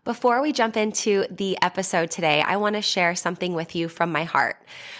Before we jump into the episode today, I want to share something with you from my heart.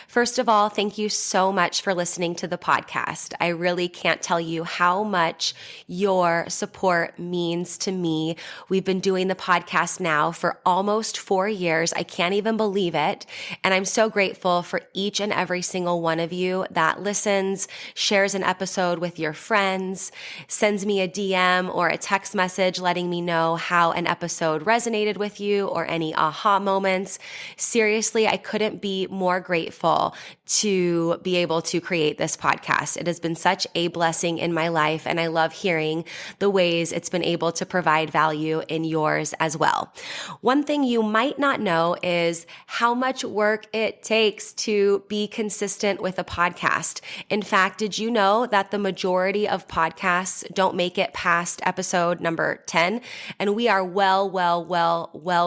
First of all, thank you so much for listening to the podcast. I really can't tell you how much your support means to me. We've been doing the podcast now for almost 4 years. I can't even believe it. And I'm so grateful for each and every single one of you that listens, shares an episode with your friends, sends me a DM or a text message letting me know how an episode resonated with you or any aha moments. Seriously, I couldn't be more grateful to be able to create this podcast. It has been such a blessing in my life, and I love hearing the ways it's been able to provide value in yours as well. One thing you might not know is how much work it takes to be consistent with a podcast. In fact, did you know that the majority of podcasts don't make it past episode number 10? And we are well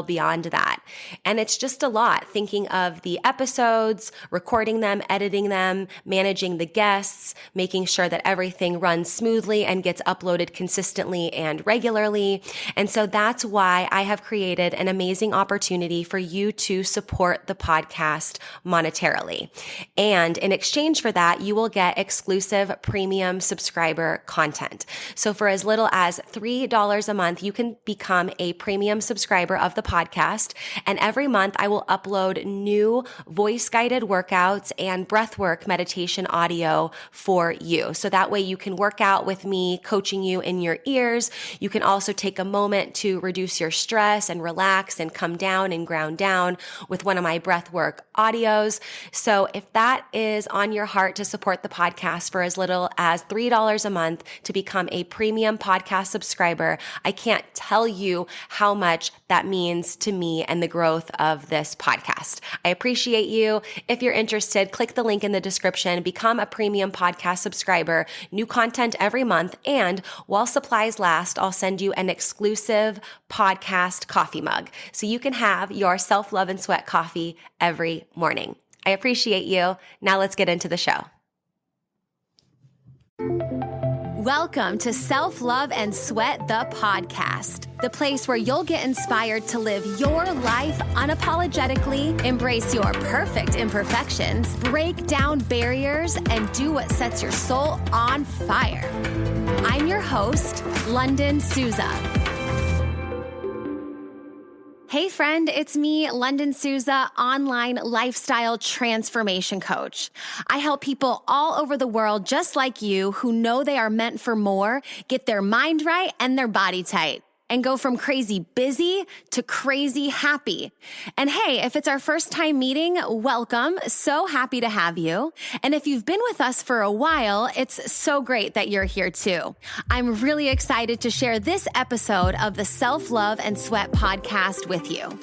beyond that. And it's just a lot thinking of the episodes, recording them, editing them, managing the guests, making sure that everything runs smoothly and gets uploaded consistently and regularly. And so that's why I have created an amazing opportunity for you to support the podcast monetarily. And in exchange for that, you will get exclusive premium subscriber content. So for as little as $3 a month, you can become a premium subscriber of the podcast. And every month I will upload new voice-guided workouts and breathwork meditation audio for you. So that way you can work out with me, coaching you in your ears. You can also take a moment to reduce your stress and relax and come down and ground down with one of my breathwork audios. So if that is on your heart to support the podcast for as little as $3 a month to become a premium podcast subscriber, I can't tell you how much that means to me and the growth of this podcast. I appreciate you. If you're interested, click the link in the description, become a premium podcast subscriber, new content every month, and while supplies last, I'll send you an exclusive podcast coffee mug so you can have your self-love and sweat coffee every morning. I appreciate you. Now let's get into the show. Welcome to Self-Love and Sweat, the podcast, the place where you'll get inspired to live your life unapologetically, embrace your perfect imperfections, break down barriers, and do what sets your soul on fire. I'm your host, London Souza. Hey friend, it's me, London Souza, online lifestyle transformation coach. I help people all over the world just like you who know they are meant for more, get their mind right and their body tight, and go from crazy busy to crazy happy. And hey, if it's our first time meeting, welcome. So happy to have you. And if you've been with us for a while, it's so great that you're here too. I'm really excited to share this episode of the Self-Love and Sweat podcast with you.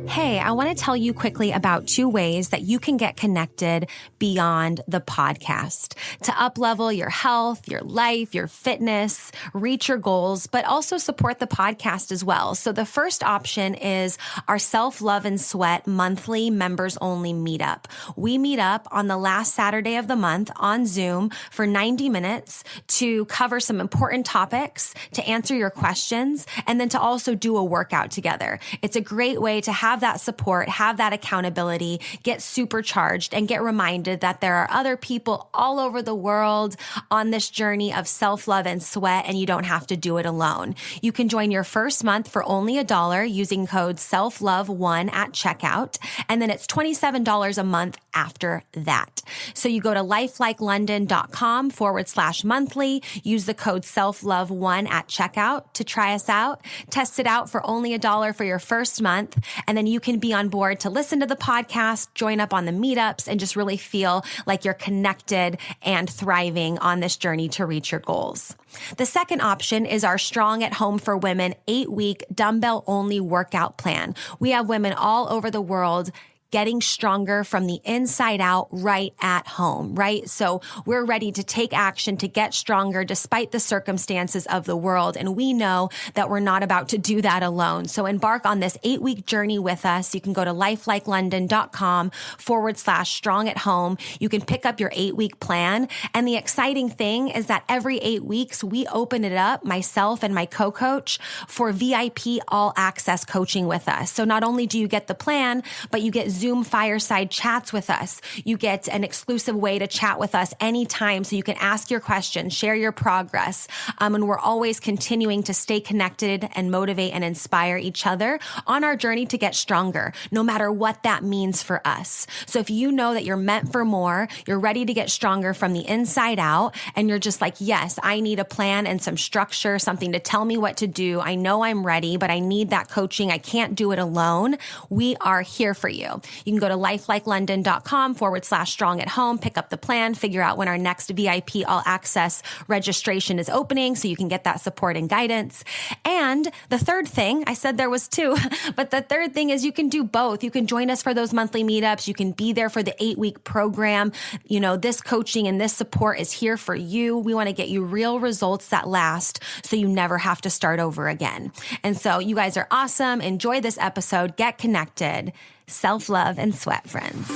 Hey, I want to tell you quickly about 2 ways that you can get connected beyond the podcast to uplevel your health, your life, your fitness, reach your goals, but also support the podcast as well. So the first option is our Self-Love and Sweat monthly members only meetup. We meet up on the last Saturday of the month on Zoom for 90 minutes to cover some important topics, to answer your questions, and then to also do a workout together. It's a great way to have that support, have that accountability, get supercharged, and get reminded that there are other people all over the world on this journey of self-love and sweat, and you don't have to do it alone. You can join your first month for only $1 using code SELFLOVE1 at checkout, and then it's $27 a month after that. So you go to lifelikelondon.com/monthly, use the code SELFLOVE1 at checkout to try us out, test it out for only $1 for your first month, and then you can be on board to listen to the podcast, join up on the meetups, and just really feel like you're connected and thriving on this journey to reach your goals. The second option is our Strong at Home for Women 8-week dumbbell-only workout plan. We have women all over the world getting stronger from the inside out right at home, right? So we're ready to take action to get stronger despite the circumstances of the world. And we know that we're not about to do that alone. So embark on this 8-week journey with us. You can go to lifelikelondon.com/strong at home. You can pick up your 8-week plan. And the exciting thing is that every 8 weeks, we open it up, myself and my co-coach, for VIP all access coaching with us. So not only do you get the plan, but you get Zoom fireside chats with us. You get an exclusive way to chat with us anytime so you can ask your questions, share your progress. And we're always continuing to stay connected and motivate and inspire each other on our journey to get stronger, no matter what that means for us. So if you know that you're meant for more, you're ready to get stronger from the inside out, and you're just like, yes, I need a plan and some structure, something to tell me what to do. I know I'm ready, but I need that coaching. I can't do it alone. We are here for you. You can go to lifelikelondon.com/strong at home, pick up the plan, figure out when our next VIP all access registration is opening so you can get that support and guidance. And the third thing, I said there was two, but the third thing is you can do both. You can join us for those monthly meetups. You can be there for the 8-week program. You know, this coaching and this support is here for you. We want to get you real results that last so you never have to start over again. And so you guys are awesome. Enjoy this episode. Get connected. Self-love and sweat, friends.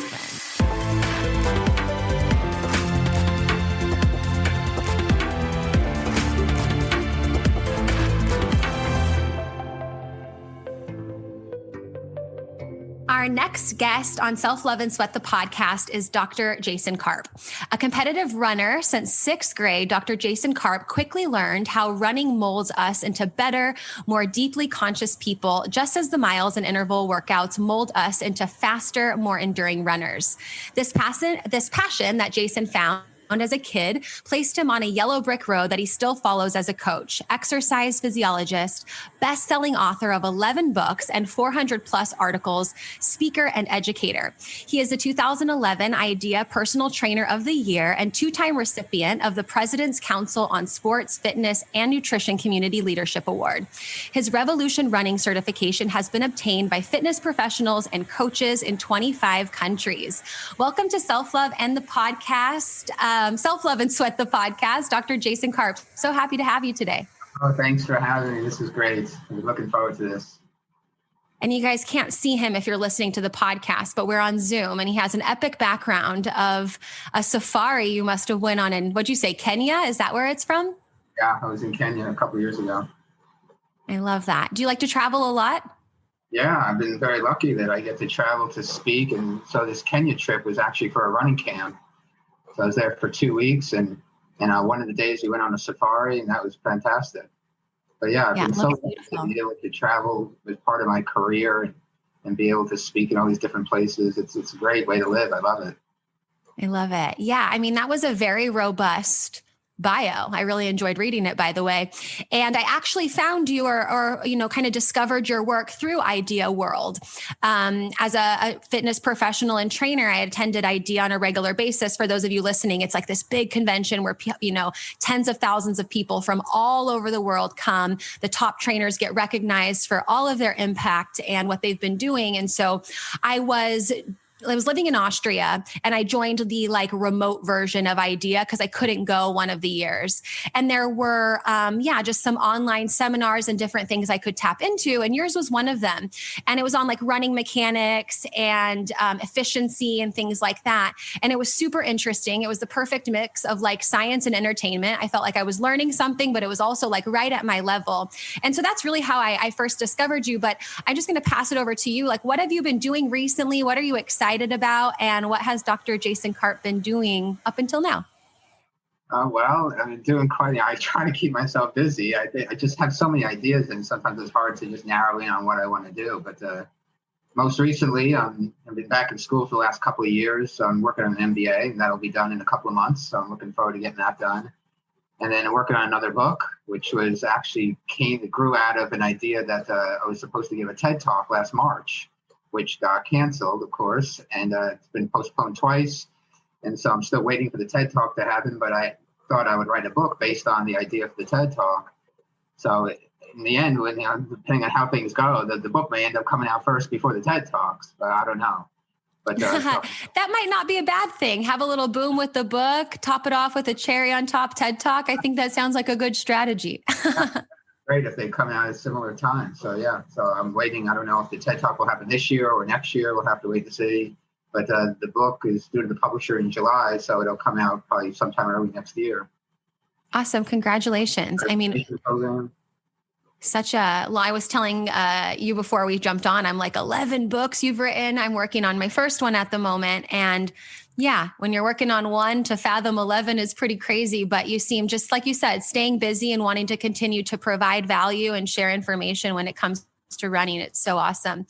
Our next guest on Self-Love and Sweat, the podcast, is Dr. Jason Karp. A competitive runner since 6th grade, Dr. Jason Karp quickly learned how running molds us into better, more deeply conscious people, just as the miles and interval workouts mold us into faster, more enduring runners. This passion that Jason found as a kid placed him on a yellow brick road that he still follows as a coach, exercise physiologist, best-selling author of 11 books and 400 plus articles, speaker and educator. He is the 2011 IDEA Personal Trainer of the Year and 2-time recipient of the President's Council on Sports, Fitness, and Nutrition Community Leadership Award. His REVO₂LUTION Running certification has been obtained by fitness professionals and coaches in 25 countries. Welcome to Self-Love and the podcast. Self-Love and Sweat, the podcast, Dr. Jason Karp. So happy to have you today. Oh, thanks for having me. This is great. I'm looking forward to this. And you guys can't see him if you're listening to the podcast, but we're on Zoom, and he has an epic background of a safari you must have went on in, what'd you say, Kenya? Is that where it's from? Yeah, I was in Kenya a couple of years ago. I love that. Do you like to travel a lot? Yeah, I've been very lucky that I get to travel to speak. And so this Kenya trip was actually for a running camp. So I was there for 2 weeks, and one of the days we went on a safari, and that was fantastic. But yeah, I've been so lucky to be able to travel as part of my career and be able to speak in all these different places. It's a great way to live. I love it. I love it. Yeah, I mean, that was a very robust bio. I really enjoyed reading it, by the way. And I actually found you or kind of discovered your work through Idea World. As a fitness professional and trainer, I attended Idea on a regular basis. For those of you listening, it's like this big convention where, tens of thousands of people from all over the world come. The top trainers get recognized for all of their impact and what they've been doing. And so I was living in Austria, and I joined the remote version of Idea because I couldn't go one of the years. And there were, just some online seminars and different things I could tap into. And yours was one of them. And it was on running mechanics and efficiency and things like that. And it was super interesting. It was the perfect mix of science and entertainment. I felt like I was learning something, but it was also right at my level. And so that's really how I first discovered you. But I'm just going to pass it over to you. What have you been doing recently? What are you excited about, and what has Dr. Jason Karp been doing up until now? Well, I've been doing I try to keep myself busy. I just have so many ideas, and sometimes it's hard to just narrow in on what I want to do. But most recently, I've been back in school for the last couple of years. So I'm working on an MBA, and that'll be done in a couple of months. So I'm looking forward to getting that done. And then I'm working on another book, which was grew out of an idea that I was supposed to give a TED Talk last March, which got canceled, of course, and it's been postponed twice. And so I'm still waiting for the TED Talk to happen, but I thought I would write a book based on the idea for the TED Talk. So in the end, depending on how things go, the book may end up coming out first before the TED Talks, but I don't know. But That might not be a bad thing. Have a little boom with the book, top it off with a cherry on top TED Talk. I think that sounds like a good strategy. great if they come out at similar times. So yeah, so I'm waiting. I don't know if the TED Talk will happen this year or next year. We'll have to wait to see. But the book is due to the publisher in July, so it'll come out probably sometime early next year. Awesome. Congratulations. I mean, Program. I was telling you before we jumped on, I'm like 11 books you've written. I'm working on my first one at the moment. And yeah, when you're working on one, to fathom 11 is pretty crazy, but you seem, just like you said, staying busy and wanting to continue to provide value and share information when it comes to running. It's so awesome.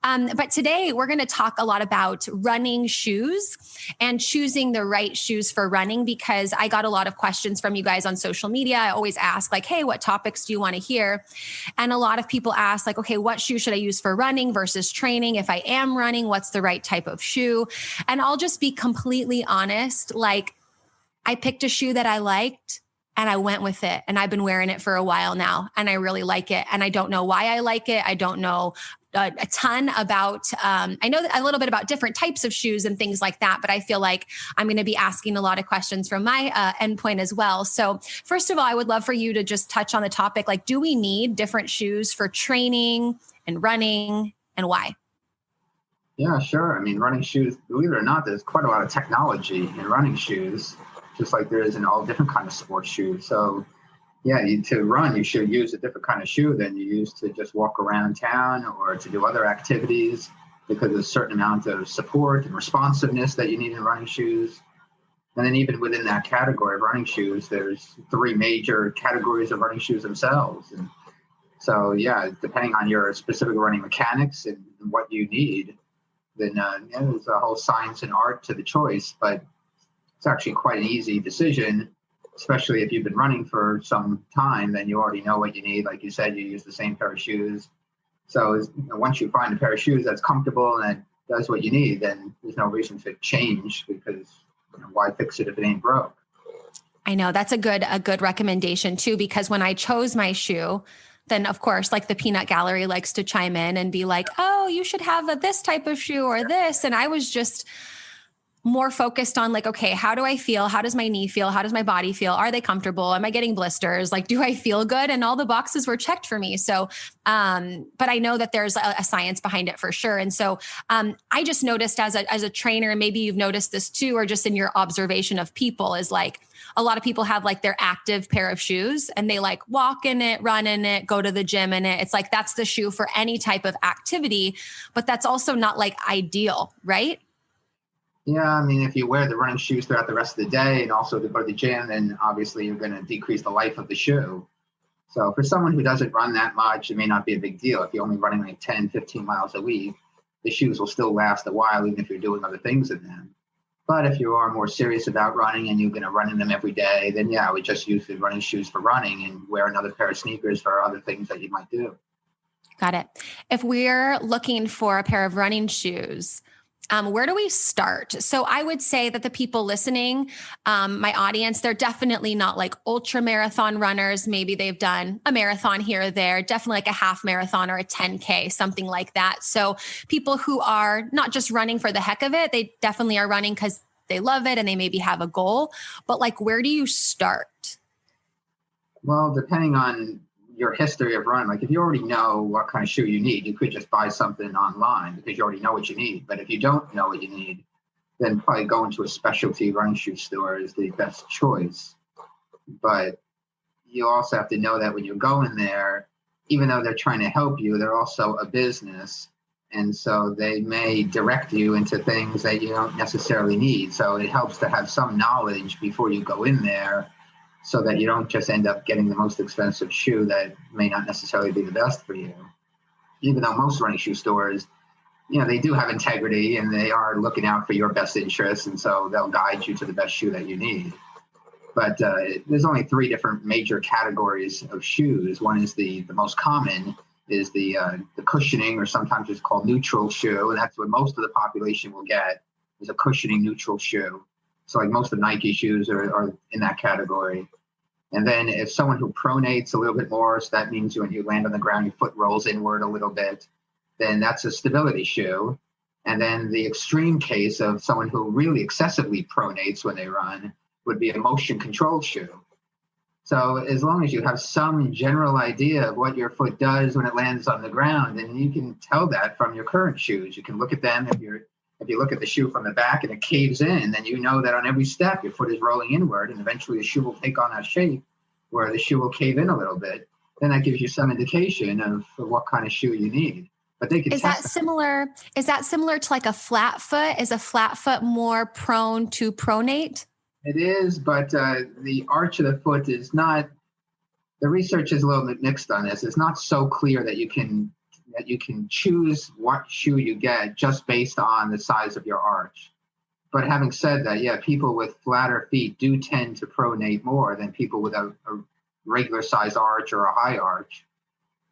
But today we're going to talk a lot about running shoes and choosing the right shoes for running, because I got a lot of questions from you guys on social media. I always ask like, hey, what topics do you want to hear? And a lot of people ask like, okay, what shoe should I use for running versus training? If I am running, what's the right type of shoe? And I'll just be completely honest. Like, I picked a shoe that I liked and I went with it, and I've been wearing it for a while now, and I really like it. And I don't know why I like it. I don't know a ton about, I know a little bit about different types of shoes and things like that, but I feel like I'm going to be asking a lot of questions from my endpoint as well. So first of all, I would love for you to just touch on the topic. Like, do we need different shoes for training and running, and why? Yeah, sure. I mean, running shoes, believe it or not, there's quite a lot of technology in running shoes, just like there is in all different kind of sports shoes. So yeah, to run, you should use a different kind of shoe than you use to just walk around town or to do other activities, because there's a certain amount of support and responsiveness that you need in running shoes. And then even within that category of running shoes, there's 3 major categories of running shoes themselves. And so, yeah, depending on your specific running mechanics and what you need, then there's a whole science and art to the choice. But it's actually quite an easy decision, especially if you've been running for some time, then you already know what you need. Like you said, you use the same pair of shoes. So once you find a pair of shoes that's comfortable and that does what you need, then there's no reason to change, because why fix it if it ain't broke? I know that's a good recommendation too, because when I chose my shoe, then of course, like the peanut gallery likes to chime in and be like, oh, you should have this type of shoe or this. And I was just more focused on like, okay, how do I feel? How does my knee feel? How does my body feel? Are they comfortable? Am I getting blisters? Like, do I feel good? And all the boxes were checked for me. So, but I know that there's a science behind it for sure. And so, I just noticed as a trainer, and maybe you've noticed this too, or just in your observation of people, is like, a lot of people have like their active pair of shoes and they like walk in it, run in it, go to the gym in it. It's like, that's the shoe for any type of activity, but that's also not like ideal, right? Yeah, I mean, if you wear the running shoes throughout the rest of the day and also to go to the gym, then obviously you're going to decrease the life of the shoe. So for someone who doesn't run that much, it may not be a big deal. If you're only running like 10, 15 miles a week, the shoes will still last a while, even if you're doing other things in them. But if you are more serious about running and you're going to run in them every day, then yeah, I would just use the running shoes for running and wear another pair of sneakers for other things that you might do. Got it. If we're looking for a pair of running shoes, where do we start? So I would say that the people listening, my audience, they're definitely not like ultra marathon runners. Maybe they've done a marathon here or there, definitely like a half marathon or a 10K, something like that. So people who are not just running for the heck of it, they definitely are running because they love it and they maybe have a goal. But like, where do you start? Well, depending on your history of running, like if you already know what kind of shoe you need, you could just buy something online because you already know what you need. But if you don't know what you need, then probably going to a specialty running shoe store is the best choice. But you also have to know that when you go in there, even though they're trying to help you, they're also a business. And so they may direct you into things that you don't necessarily need. So it helps to have some knowledge before you go in there, so that you don't just end up getting the most expensive shoe that may not necessarily be the best for you. Even though most running shoe stores, they do have integrity and they are looking out for your best interests, and so they'll guide you to the best shoe that you need. But there's only 3 different major categories of shoes. One is the most common is the cushioning, or sometimes it's called neutral shoe, and that's what most of the population will get, is a cushioning neutral shoe. So like most of the Nike shoes are in that category. And then if someone who pronates a little bit more, so that means when you land on the ground, your foot rolls inward a little bit, then that's a stability shoe. And then the extreme case of someone who really excessively pronates when they run would be a motion control shoe. So as long as you have some general idea of what your foot does when it lands on the ground, then you can tell that from your current shoes. You can look at them. If you look at the shoe from the back and it caves in, then you know that on every step your foot is rolling inward, and eventually the shoe will take on that shape where the shoe will cave in a little bit. Then that gives you some indication of what kind of shoe you need. But they can Is that similar? Is that similar to like a flat foot? Is a flat foot more prone to pronate? It is, but the arch of the foot is not. The research is a little bit mixed on this. It's not so clear that you can choose what shoe you get just based on the size of your arch. But having said that, yeah, people with flatter feet do tend to pronate more than people with a regular size arch or a high arch.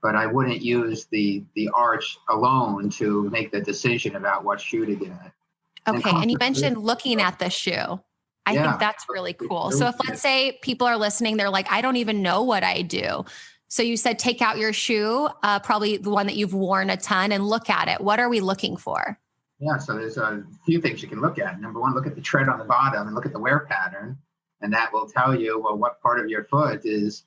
But I wouldn't use the arch alone to make the decision about what shoe to get. Okay, and you mentioned looking at the shoe. I think that's really cool. So if, let's say, people are listening, they're like, I don't even know what I do. So you said take out your shoe, probably the one that you've worn a ton, and look at it. What are we looking for? Yeah, so there's a few things you can look at. Number one, look at the tread on the bottom and look at the wear pattern. And that will tell you, well, what part of your foot is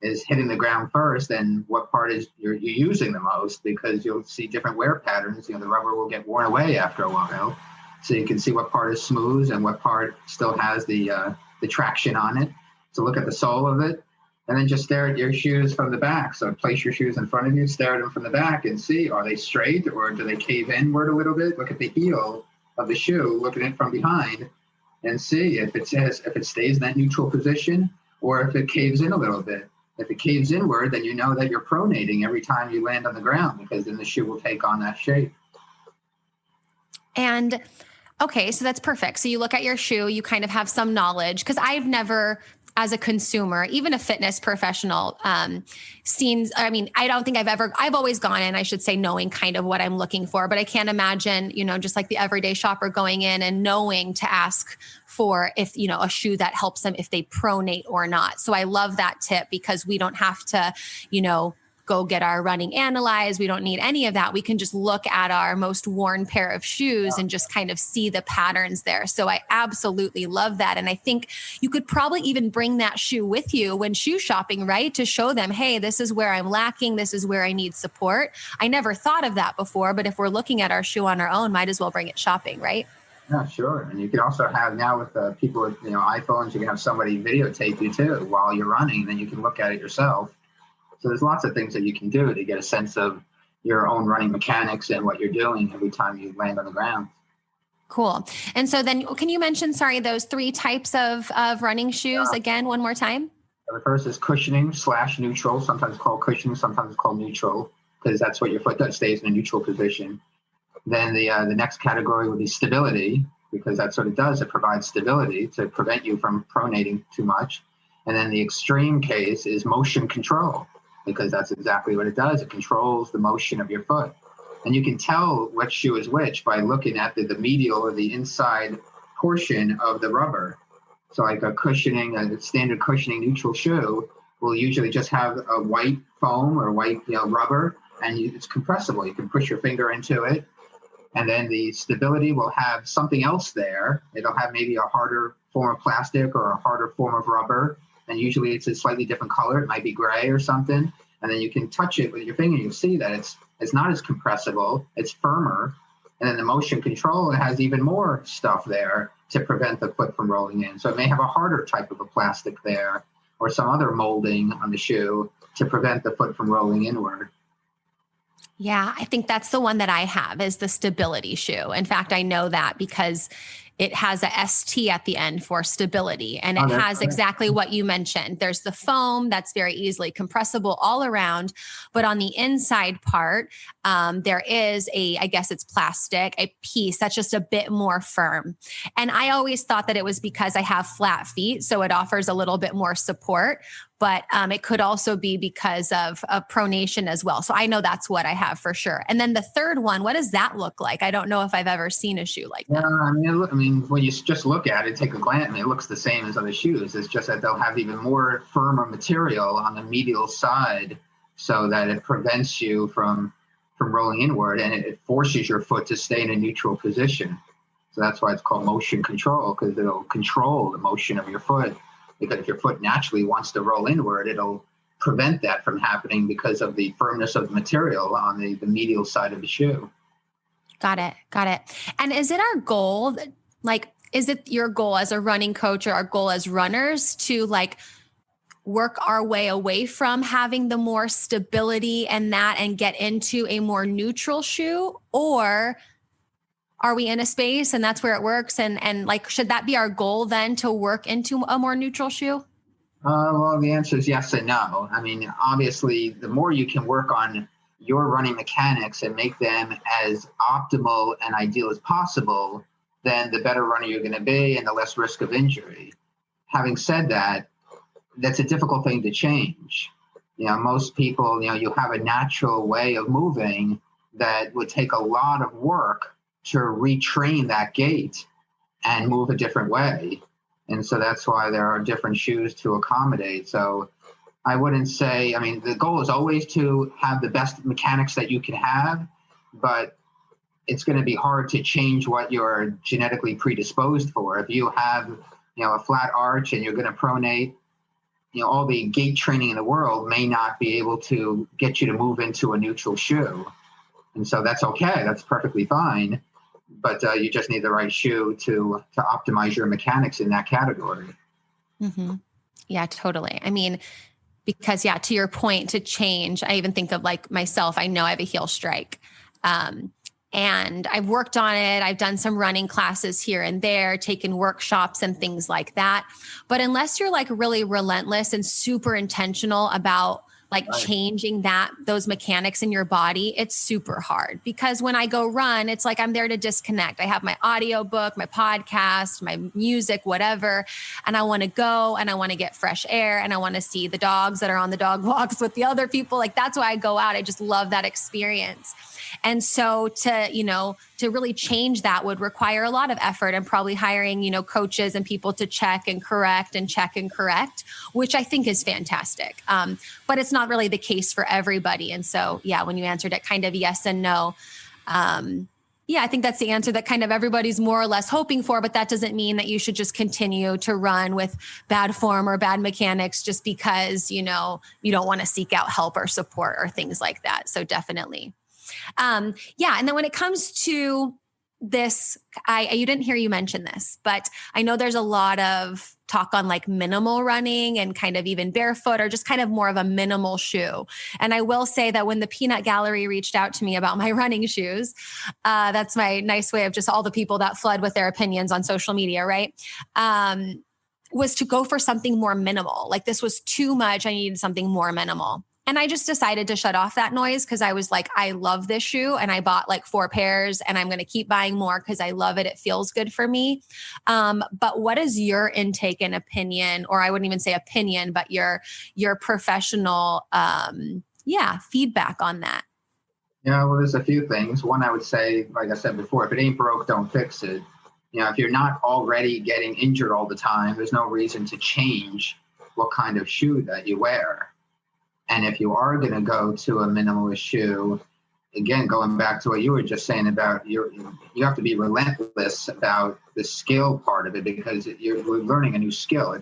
hitting the ground first and what part is you're using the most, because you'll see different wear patterns. The rubber will get worn away after a while. So you can see what part is smooth and what part still has the traction on it. So look at the sole of it, and then just stare at your shoes from the back. So place your shoes in front of you, stare at them from the back, and see, are they straight or do they cave inward a little bit? Look at the heel of the shoe, look at it from behind, and see if it stays in that neutral position or if it caves in a little bit. If it caves inward, then you know that you're pronating every time you land on the ground, because then the shoe will take on that shape. And okay, so that's perfect. So you look at your shoe, you kind of have some knowledge, because I've never, as a consumer, even a fitness professional, I don't think I've always gone in, I should say, knowing kind of what I'm looking for, but I can't imagine, just like the everyday shopper going in and knowing to ask for if, a shoe that helps them if they pronate or not. So I love that tip, because we don't have to, go get our running analyzed. We don't need any of that. We can just look at our most worn pair of shoes and just kind of see the patterns there. So I absolutely love that. And I think you could probably even bring that shoe with you when shoe shopping, right? To show them, hey, this is where I'm lacking. This is where I need support. I never thought of that before, but if we're looking at our shoe on our own, might as well bring it shopping, right? Yeah, sure. And you can also have, now with people with iPhones, you can have somebody videotape you too while you're running, and then you can look at it yourself. So there's lots of things that you can do to get a sense of your own running mechanics and what you're doing every time you land on the ground. Cool. And so then can you mention, those three types of running shoes again, one more time? The first is cushioning / neutral, sometimes called cushioning, sometimes called neutral, because that's what your foot does, stays in a neutral position. Then the next category would be stability, because that's what it does. It provides stability to prevent you from pronating too much. And then the extreme case is motion control, because that's exactly what it does. It controls the motion of your foot. And you can tell what shoe is which by looking at the medial or the inside portion of the rubber. So like a standard cushioning neutral shoe will usually just have a white foam or white rubber, and it's compressible. You can push your finger into it. And then the stability will have something else there. It'll have maybe a harder form of plastic or a harder form of rubber. And usually it's a slightly different color. It might be gray or something. And then you can touch it with your finger. You'll see that it's not as compressible. It's firmer. And then the motion control, it has even more stuff there to prevent the foot from rolling in. So it may have a harder type of a plastic there or some other molding on the shoe to prevent the foot from rolling inward. Yeah, I think that's the one that I have, is the stability shoe. In fact, I know that because it has a ST at the end for stability, and it has exactly what you mentioned. There's the foam that's very easily compressible all around, but on the inside part, there is I guess it's plastic, a piece that's just a bit more firm. And I always thought that it was because I have flat feet, so it offers a little bit more support. But it could also be because of pronation as well. So I know that's what I have for sure. And then the third one, what does that look like? I don't know if I've ever seen a shoe like that. Yeah, when you just look at it, take a glance, it looks the same as other shoes. It's just that they'll have even more firmer material on the medial side so that it prevents you from from rolling inward, and it forces your foot to stay in a neutral position. So that's why it's called motion control, because it'll control the motion of your foot. Because if your foot naturally wants to roll inward, it'll prevent that from happening because of the firmness of the material on the medial side of the shoe. Got it. Got it. And is it our goal, is it your goal as a running coach or our goal as runners to work our way away from having the more stability and get into a more neutral shoe? Or are we in a space and that's where it works? And should that be our goal then, to work into a more neutral shoe? Well, the answer is yes and no. I mean, obviously, the more you can work on your running mechanics and make them as optimal and ideal as possible, then the better runner you're going to be and the less risk of injury. Having said that, that's a difficult thing to change. Most people, you have a natural way of moving that would take a lot of work to retrain that gait and move a different way. And so that's why there are different shoes to accommodate. So I wouldn't say, the goal is always to have the best mechanics that you can have, but it's going to be hard to change what you're genetically predisposed for. If you have, a flat arch and you're going to pronate, all the gait training in the world may not be able to get you to move into a neutral shoe. And so that's okay. That's perfectly fine. But you just need the right shoe to optimize your mechanics in that category. Mm-hmm. Yeah, totally. Because to your point, to change, I even think of myself, I know I have a heel strike. And I've worked on it. I've done some running classes here and there, taken workshops and things like that. But unless you're really relentless and super intentional about changing those mechanics in your body, it's super hard. Because when I go run, it's I'm there to disconnect. I have my audio book, my podcast, my music, whatever. And I want to go and I want to get fresh air and I want to see the dogs that are on the dog walks with the other people. That's why I go out. I just love that experience. And so to really change that would require a lot of effort and probably hiring, coaches and people to check and correct, which I think is fantastic. But it's not really the case for everybody. And so, when you answered it kind of yes and no, I think that's the answer that kind of everybody's more or less hoping for, but that doesn't mean that you should just continue to run with bad form or bad mechanics just because, you don't want to seek out help or support or things like that. So definitely. And then when it comes to this, you didn't hear you mention this, but I know there's a lot of talk on minimal running and kind of even barefoot or just kind of more of a minimal shoe. And I will say that when the Peanut Gallery reached out to me about my running shoes, that's my nice way of just all the people that flood with their opinions on social media, right? Was to go for something more minimal. This was too much. I needed something more minimal. And I just decided to shut off that noise because I was I love this shoe and I bought 4 pairs and I'm going to keep buying more because I love it. It feels good for me. But what is your intake and opinion, or I wouldn't even say opinion, but your professional, feedback on that? Yeah, well, there's a few things. One, I would say, like I said before, if it ain't broke, don't fix it. If you're not already getting injured all the time, there's no reason to change what kind of shoe that you wear. And if you are going to go to a minimalist shoe, again, going back to what you were just saying about you have to be relentless about the skill part of it because you're learning a new skill.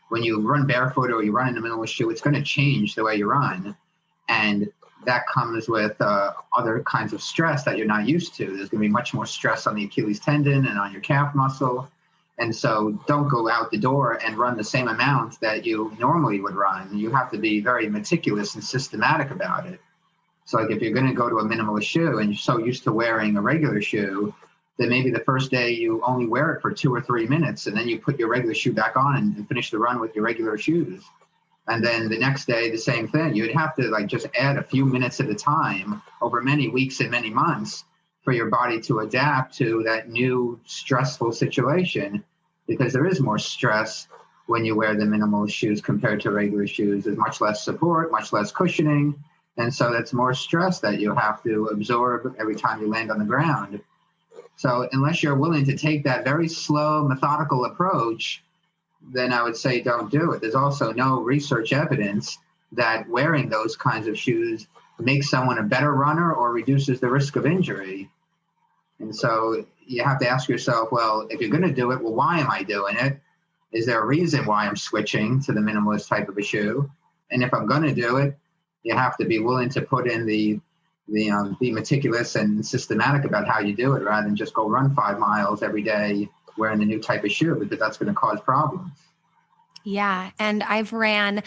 When you run barefoot or you run in a minimalist shoe, it's going to change the way you run. And that comes with other kinds of stress that you're not used to. There's going to be much more stress on the Achilles tendon and on your calf muscle. And so don't go out the door and run the same amount that you normally would run. You have to be very meticulous and systematic about it. So if you're going to go to a minimalist shoe and you're so used to wearing a regular shoe, then maybe the first day you only wear it for 2 or 3 minutes and then you put your regular shoe back on and finish the run with your regular shoes. And then the next day, the same thing. You'd have to just add a few minutes at a time over many weeks and many months for your body to adapt to that new stressful situation, because there is more stress when you wear the minimal shoes compared to regular shoes. There's much less support, much less cushioning, and so that's more stress that you have to absorb every time you land on the ground. So unless you're willing to take that very slow, methodical approach, then I would say don't do it. There's also no research evidence that wearing those kinds of shoes makes someone a better runner or reduces the risk of injury. And so you have to ask yourself, well, if you're going to do it, well, why am I doing it? Is there a reason why I'm switching to the minimalist type of a shoe? And if I'm going to do it, you have to be willing to put in be meticulous and systematic about how you do it, rather than just go run 5 miles every day wearing the new type of shoe, because that's going to cause problems. Yeah. And I've ran,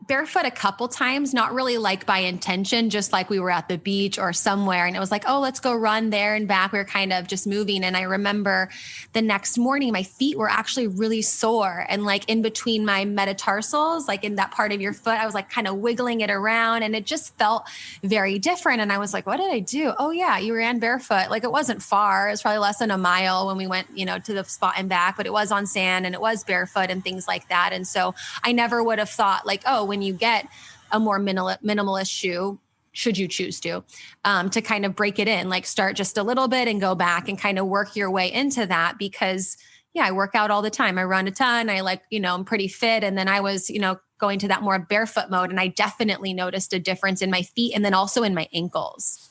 barefoot a couple times, not really like by intention, just like we were at the beach or somewhere. And it was like, oh, let's go run there and back. We were kind of just moving. And I remember the next morning, my feet were actually really sore. And like in between my metatarsals, like in that part of your foot, I was like kind of wiggling it around, and it just felt very different. And I was like, what did I do? Oh yeah, you ran barefoot. Like it wasn't far. It was probably less than a mile when we went, to the spot and back, but it was on sand and it was barefoot and things like that. And so I never would have thought like, oh, when you get a more minimalist shoe, should you choose to kind of break it in, like start just a little bit and go back and kind of work your way into that. Because I work out all the time. I run a ton. I I'm pretty fit. And then I was, going to that more barefoot mode. And I definitely noticed a difference in my feet and then also in my ankles.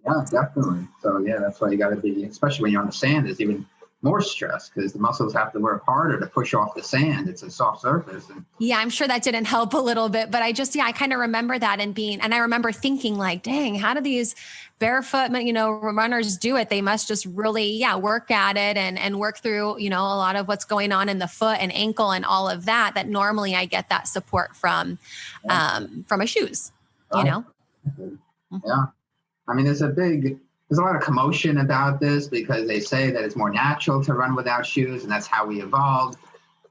Yeah, definitely. So yeah, that's why you got to be, especially when you're on the sand, is even more stress, because the muscles have to work harder to push off the sand. It's a soft surface. Yeah, I'm sure that didn't help a little bit, but I kind of remember that and I remember thinking like, dang, how do these barefoot, runners do it? They must just really, work at it and work through, a lot of what's going on in the foot and ankle and all of that normally I get that support from my shoes, Right. Yeah. I mean, there's a lot of commotion about this, because they say that it's more natural to run without shoes, and that's how we evolved.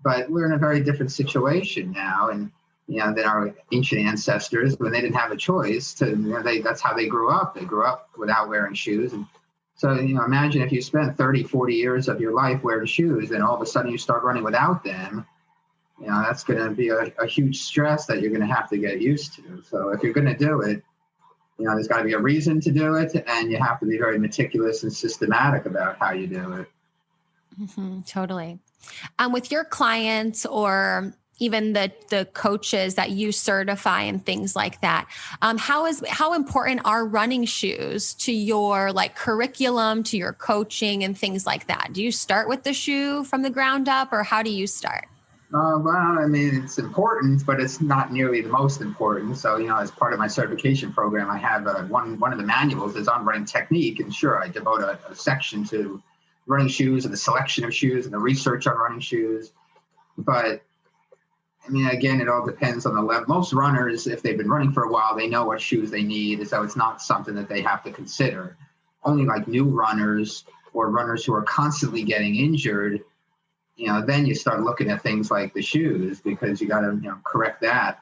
But we're in a very different situation now, and than our ancient ancestors, when they didn't have a choice. That's how they grew up. They grew up without wearing shoes, and so imagine if you spent 30, 40 years of your life wearing shoes, and all of a sudden you start running without them. That's going to be a huge stress that you're going to have to get used to. So if you're going to do it, there's got to be a reason to do it, and you have to be very meticulous and systematic about how you do it. Mm-hmm, totally. With your clients or even the coaches that you certify and things like that, how important are running shoes to your curriculum, to your coaching and things like that? Do you start with the shoe from the ground up, or how do you start? Well, I mean, it's important, but it's not nearly the most important. So, as part of my certification program, I have one of the manuals is on running technique. And sure, I devote a section to running shoes and the selection of shoes and the research on running shoes. But, I mean, again, it all depends on the level. Most runners, if they've been running for a while, they know what shoes they need. So it's not something that they have to consider. Only new runners or runners who are constantly getting injured, then you start looking at things like the shoes, because you got to, correct that.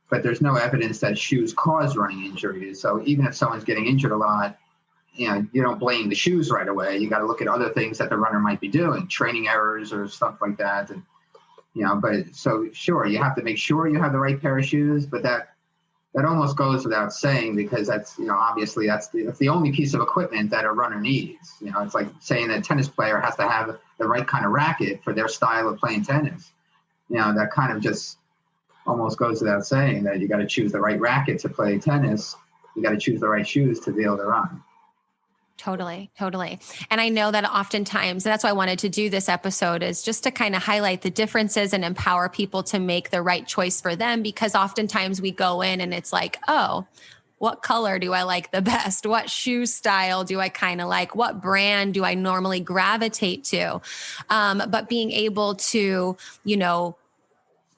But there's no evidence that shoes cause running injuries. So even if someone's getting injured a lot, you don't blame the shoes right away. You got to look at other things that the runner might be doing, training errors or stuff like that. And, but so sure, you have to make sure you have the right pair of shoes, but that almost goes without saying, because that's, obviously that's the only piece of equipment that a runner needs. It's like saying a tennis player has to have the right kind of racket for their style of playing tennis. That kind of just almost goes without saying, that you got to choose the right racket to play tennis. You got to choose the right shoes to be able to run. Totally. And I know that oftentimes, and that's why I wanted to do this episode, is just to kind of highlight the differences and empower people to make the right choice for them. Because oftentimes we go in and it's like, oh, what color do I like the best? What shoe style do I kind of like? What brand do I normally gravitate to? But being able to,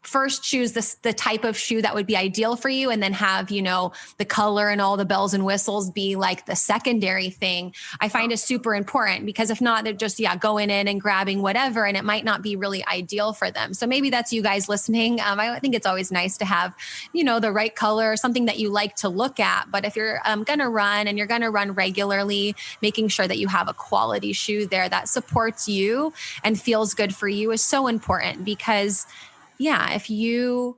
first choose the type of shoe that would be ideal for you, and then have, the color and all the bells and whistles be like the secondary thing, I find is super important. Because if not, they're just, going in and grabbing whatever, and it might not be really ideal for them. So maybe that's you guys listening. I think it's always nice to have, the right color, something that you like to look at. But if you're going to run and you're going to run regularly, making sure that you have a quality shoe there that supports you and feels good for you is so important. Because if you,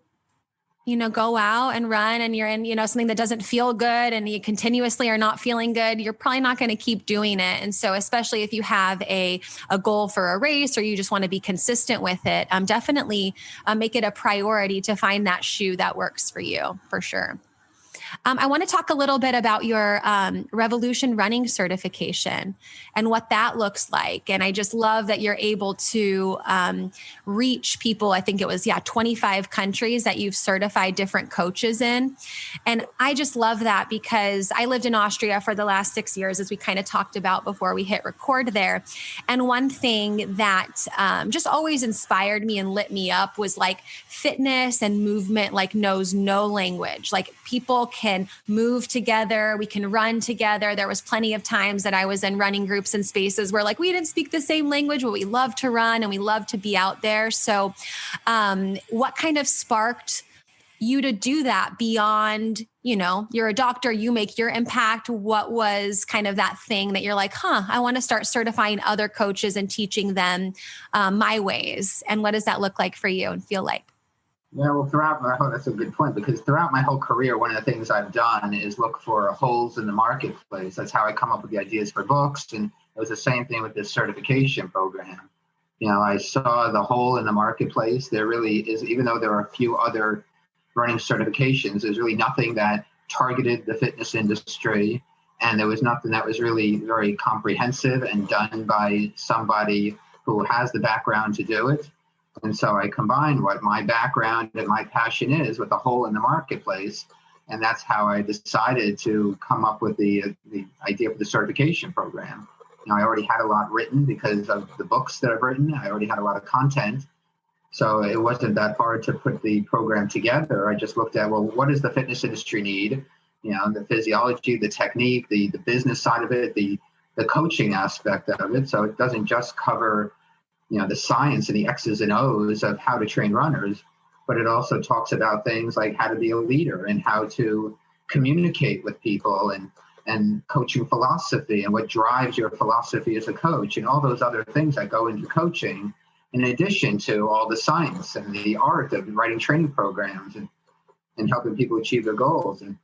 go out and run and you're in, something that doesn't feel good and you continuously are not feeling good, you're probably not going to keep doing it. And so especially if you have a goal for a race, or you just want to be consistent with it, definitely make it a priority to find that shoe that works for you, for sure. I want to talk a little bit about your REVO₂LUTION running certification and what that looks like. And I just love that you're able to reach people. I think it was, 25 countries that you've certified different coaches in. And I just love that because I lived in Austria for the last 6 years, as we kind of talked about before we hit record there. And one thing that just always inspired me and lit me up was like fitness and movement, like knows no language. Like people can move together, we can run together. There was plenty of times that I was in running groups and spaces where like we didn't speak the same language, but we love to run and we love to be out there. So what kind of sparked you to do that beyond, you're a doctor, you make your impact? What was kind of that thing that you're like, I want to start certifying other coaches and teaching them my ways? And what does that look like for you and feel like? Yeah, well, that's a good point, because throughout my whole career, one of the things I've done is look for holes in the marketplace. That's how I come up with the ideas for books. And it was the same thing with this certification program. I saw the hole in the marketplace. There really is, even though there are a few other running certifications, there's really nothing that targeted the fitness industry. And there was nothing that was really very comprehensive and done by somebody who has the background to do it. And so I combined what my background and my passion is with a hole in the marketplace. And that's how I decided to come up with the idea for the certification program. I already had a lot written because of the books that I've written. I already had a lot of content. So it wasn't that hard to put the program together. I just looked at, well, what does the fitness industry need? The physiology, the technique, the business side of it, the coaching aspect of it. So it doesn't just cover the science and the X's and O's of how to train runners, but it also talks about things like how to be a leader and how to communicate with people and coaching philosophy and what drives your philosophy as a coach and all those other things that go into coaching, in addition to all the science and the art of writing training programs and helping people achieve their goals. And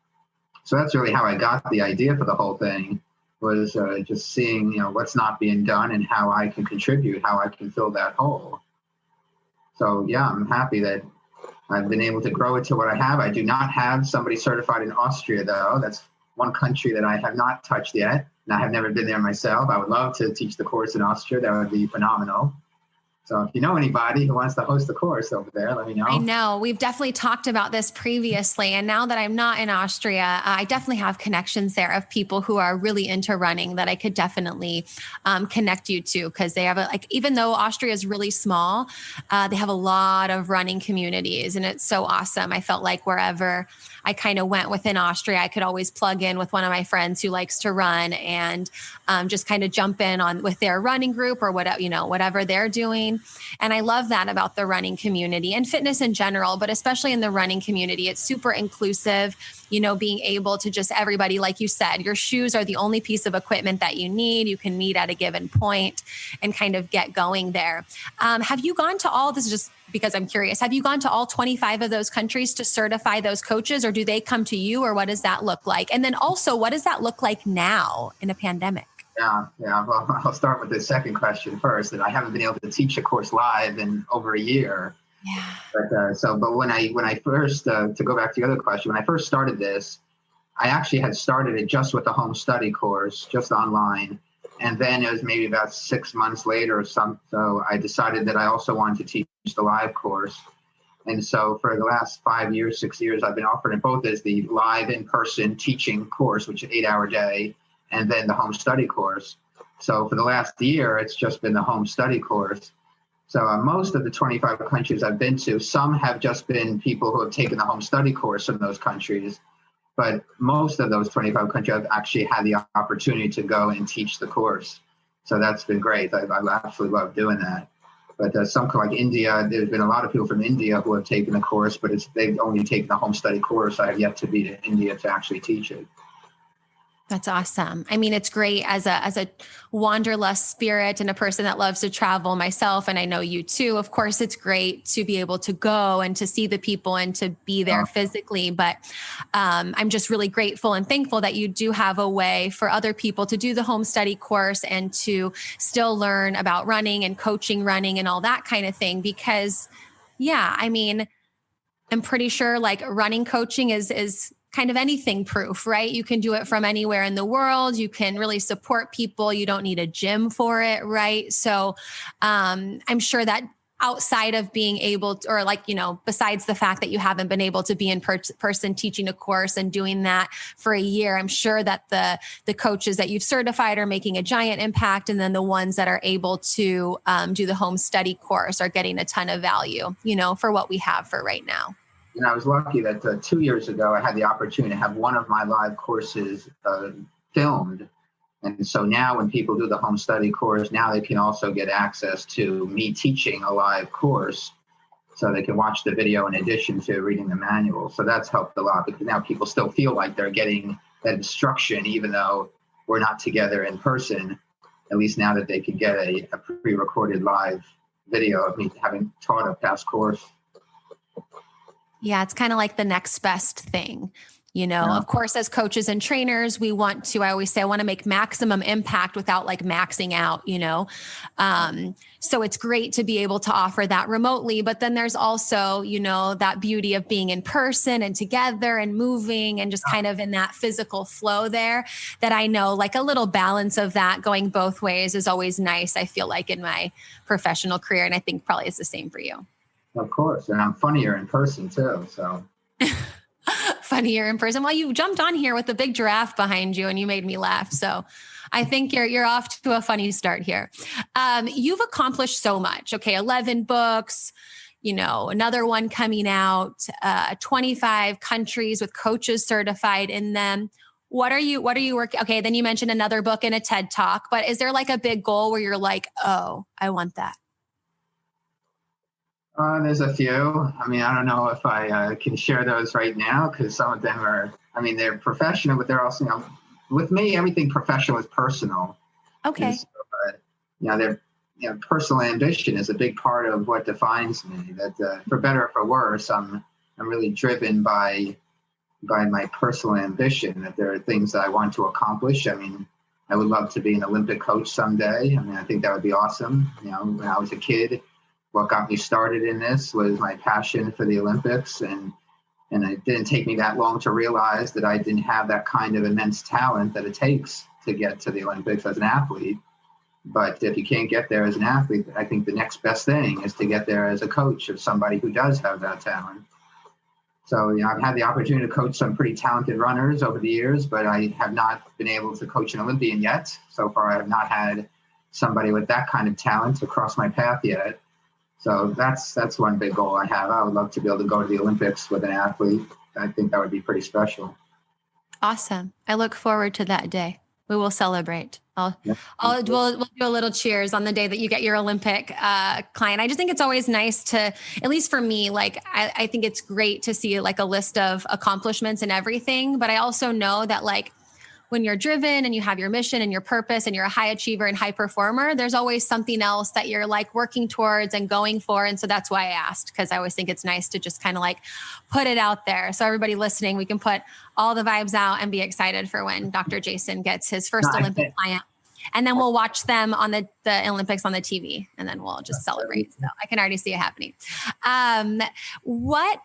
so that's really how I got the idea for the whole thing, was just seeing, what's not being done and how I can contribute, how I can fill that hole. So, yeah, I'm happy that I've been able to grow it to what I have. I do not have somebody certified in Austria, though. That's one country that I have not touched yet, and I have never been there myself. I would love to teach the course in Austria. That would be phenomenal. So if you know anybody who wants to host a course over there, let me know. I know. We've definitely talked about this previously. And now that I'm not in Austria, I definitely have connections there of people who are really into running that I could definitely connect you to, because they have even though Austria is really small, they have a lot of running communities, and it's so awesome. I felt like wherever I kind of went within Austria, I could always plug in with one of my friends who likes to run and just kind of jump in on with their running group or whatever they're doing. And I love that about the running community and fitness in general, but especially in the running community. It's super inclusive, being able to just everybody, like you said, your shoes are the only piece of equipment that you need. You can meet at a given point and kind of get going there. Have you gone to this is just because I'm curious, have you gone to all 25 of those countries to certify those coaches, or do they come to you, or what does that look like? And then also, what does that look like now in a pandemic? Yeah. Well, I'll start with the second question first. That I haven't been able to teach a course live in over a year. Yeah. But when I first to go back to the other question, when I first started this, I actually had started it just with a home study course, just online, and then it was maybe about 6 months later or something. So I decided that I also wanted to teach the live course. And so for the last 5 years, 6 years, I've been offering it both as the live in-person teaching course, which is an 8-hour day, and then the home study course. So for the last year, it's just been the home study course. So most of the 25 countries I've been to, some have just been people who have taken the home study course in those countries. But most of those 25 countries, I've actually had the opportunity to go and teach the course. So that's been great. I absolutely love doing that. But some like India, there's been a lot of people from India who have taken the course, but they've only taken the home study course. I have yet to be to India to actually teach it. That's awesome. I mean, it's great as a wanderlust spirit and a person that loves to travel myself. And I know you too. Of course, it's great to be able to go and to see the people and to be there physically. But I'm just really grateful and thankful that you do have a way for other people to do the home study course and to still learn about running and coaching running and all that kind of thing. Because, yeah, I mean, I'm pretty sure like running coaching is kind of anything proof, right? You can do it from anywhere in the world. You can really support people. You don't need a gym for it, right? So I'm sure that outside of being able to, or like, besides the fact that you haven't been able to be in person teaching a course and doing that for a year, I'm sure that the coaches that you've certified are making a giant impact. And then the ones that are able to do the home study course are getting a ton of value, for what we have for right now. And I was lucky that 2 years ago, I had the opportunity to have one of my live courses filmed. And so now when people do the home study course, now they can also get access to me teaching a live course. So they can watch the video in addition to reading the manual. So that's helped a lot, because now people still feel like they're getting that instruction, even though we're not together in person. At least now that they can get a pre-recorded live video of me having taught a past course. Yeah, it's kind of like the next best thing. Of course, as coaches and trainers, I always say, I want to make maximum impact without like maxing out, so it's great to be able to offer that remotely. But then there's also, that beauty of being in person and together and moving and just kind of in that physical flow there, that I know like a little balance of that going both ways is always nice, I feel like, in my professional career. And I think probably it's the same for you. Of course. And I'm funnier in person too. So funnier in person. Well, you jumped on here with a big giraffe behind you and you made me laugh. So I think you're off to a funny start here. You've accomplished so much. Okay. 11 books, another one coming out, 25 countries with coaches certified in them. What are you working? Okay. Then you mentioned another book and a TED Talk, but is there like a big goal where you're like, oh, I want that? There's a few. I mean, I don't know if I can share those right now, because some of them are, they're professional, but they're also, with me, everything professional is personal. Okay. So, personal ambition is a big part of what defines me. That for better or for worse, I'm really driven by my personal ambition. That there are things that I want to accomplish. I would love to be an Olympic coach someday. I think that would be awesome. When I was a kid, what got me started in this was my passion for the Olympics. And it didn't take me that long to realize that I didn't have that kind of immense talent that it takes to get to the Olympics as an athlete. But if you can't get there as an athlete, I think the next best thing is to get there as a coach of somebody who does have that talent. So, I've had the opportunity to coach some pretty talented runners over the years, but I have not been able to coach an Olympian yet. So far, I have not had somebody with that kind of talent to cross my path yet. So that's one big goal I have. I would love to be able to go to the Olympics with an athlete. I think that would be pretty special. Awesome. I look forward to that day. We will celebrate. We'll do a little cheers on the day that you get your Olympic client. I just think it's always nice to, at least for me, like I think it's great to see like a list of accomplishments and everything. But I also know that like when you're driven and you have your mission and your purpose and you're a high achiever and high performer, there's always something else that you're like working towards and going for. And so that's why I asked, because I always think it's nice to just kind of like put it out there. So everybody listening, we can put all the vibes out and be excited for when Dr. Jason gets his first Olympic client. And then we'll watch them on the Olympics on the TV, and then we'll just celebrate. So I can already see it happening. What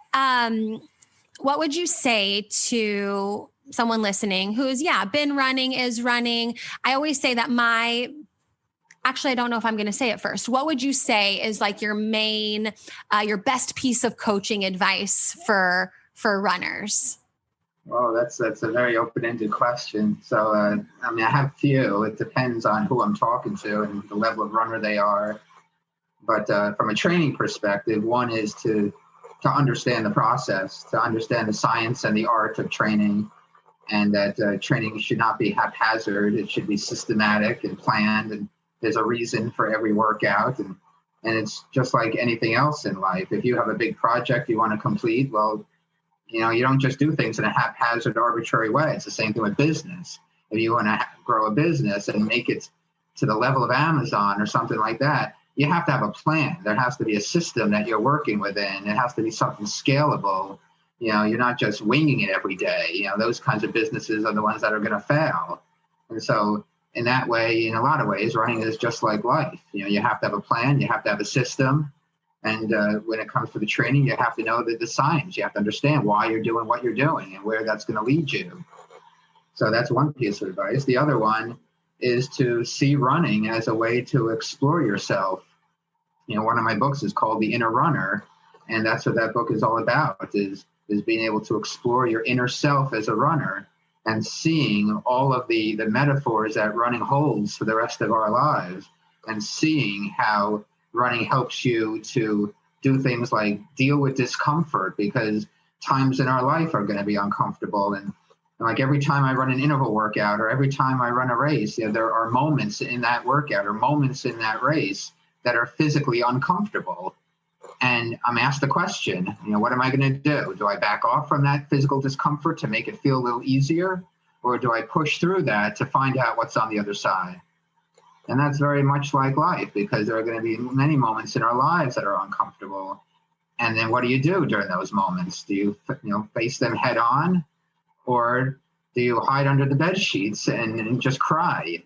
would you say to someone listening who's, been running, is running? I always say that actually, I don't know if I'm going to say it first. What would you say is like your main, your best piece of coaching advice for runners? Well, that's a very open-ended question. So, I have a few. It depends on who I'm talking to and the level of runner they are. But from a training perspective, one is to understand the process, to understand the science and the art of training. And that training should not be haphazard. It should be systematic and planned. And there's a reason for every workout. And it's just like anything else in life. If you have a big project you want to complete, well, you don't just do things in a haphazard, arbitrary way. It's the same thing with business. If you want to grow a business and make it to the level of Amazon or something like that, you have to have a plan. There has to be a system that you're working within. It has to be something scalable. You're not just winging it every day. Those kinds of businesses are the ones that are going to fail. And so in that way, in a lot of ways, running is just like life. You have to have a plan. You have to have a system. And when it comes to the training, you have to know the signs. You have to understand why you're doing what you're doing and where that's going to lead you. So that's one piece of advice. The other one is to see running as a way to explore yourself. One of my books is called The Inner Runner, and that's what that book is all about, is being able to explore your inner self as a runner and seeing all of the metaphors that running holds for the rest of our lives, and seeing how running helps you to do things like deal with discomfort, because times in our life are going to be uncomfortable. And like every time I run an interval workout or every time I run a race, there are moments in that workout or moments in that race that are physically uncomfortable. And I'm asked the question, what am I going to do? Do I back off from that physical discomfort to make it feel a little easier? Or do I push through that to find out what's on the other side? And that's very much like life, because there are going to be many moments in our lives that are uncomfortable. And then what do you do during those moments? Do you, face them head on? Or do you hide under the bed sheets and just cry?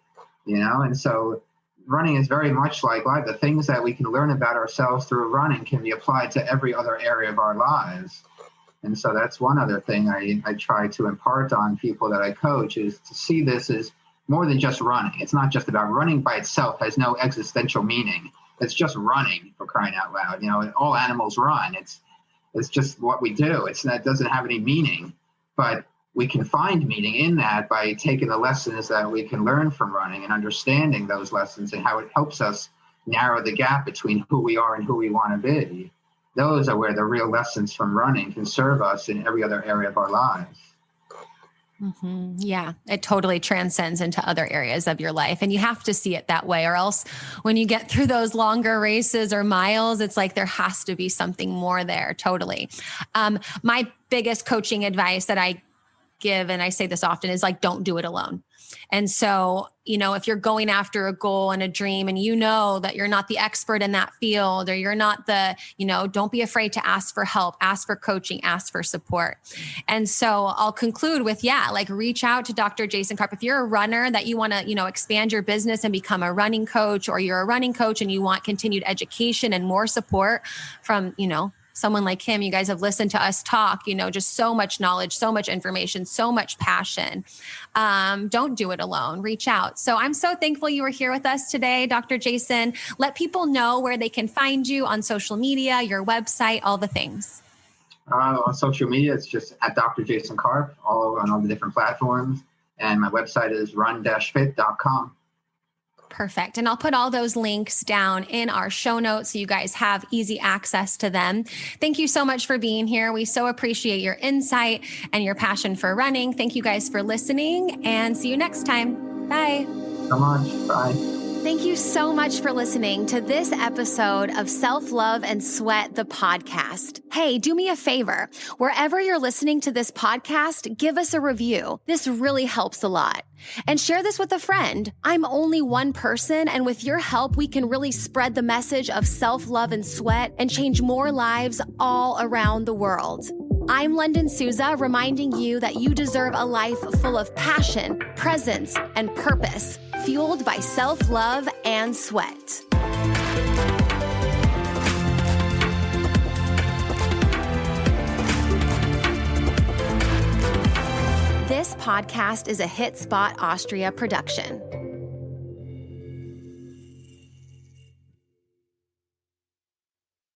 And so running is very much like life. The things that we can learn about ourselves through running can be applied to every other area of our lives. And so that's one other thing I try to impart on people that I coach, is to see this as more than just running. It's not just about running by itself, has no existential meaning. It's just running, for crying out loud. All animals run. It's just what we do. It doesn't have any meaning. But we can find meaning in that by taking the lessons that we can learn from running and understanding those lessons and how it helps us narrow the gap between who we are and who we want to be. Those are where the real lessons from running can serve us in every other area of our lives. Mm-hmm. Yeah, it totally transcends into other areas of your life. And you have to see it that way, or else when you get through those longer races or miles, it's like there has to be something more there. Totally. My biggest coaching advice that I give, and I say this often, is like, don't do it alone. And so, if you're going after a goal and a dream and that you're not the expert in that field, or you're not don't be afraid to ask for help, ask for coaching, ask for support. And so I'll conclude with, reach out to Dr. Jason Karp. If you're a runner that you want to, expand your business and become a running coach, or you're a running coach and you want continued education and more support from, someone like him. You guys have listened to us talk, just so much knowledge, so much information, so much passion. Don't do it alone. Reach out. So I'm so thankful you were here with us today, Dr. Jason. Let people know where they can find you on social media, your website, all the things. On social media, it's just at Dr. Jason Karp, on all the different platforms. And my website is run-fit.com. Perfect. And I'll put all those links down in our show notes so you guys have easy access to them. Thank you so much for being here. We so appreciate your insight and your passion for running. Thank you guys for listening, and see you next time. Bye. So much. Bye. Thank you so much for listening to this episode of Self-Love and Sweat, the podcast. Hey, do me a favor. Wherever you're listening to this podcast, give us a review. This really helps a lot. And share this with a friend. I'm only one person, and with your help, we can really spread the message of self-love and sweat and change more lives all around the world. I'm London Souza, reminding you that you deserve a life full of passion, presence, and purpose, fueled by self-love and sweat. This podcast is a Hit Spot Austria production.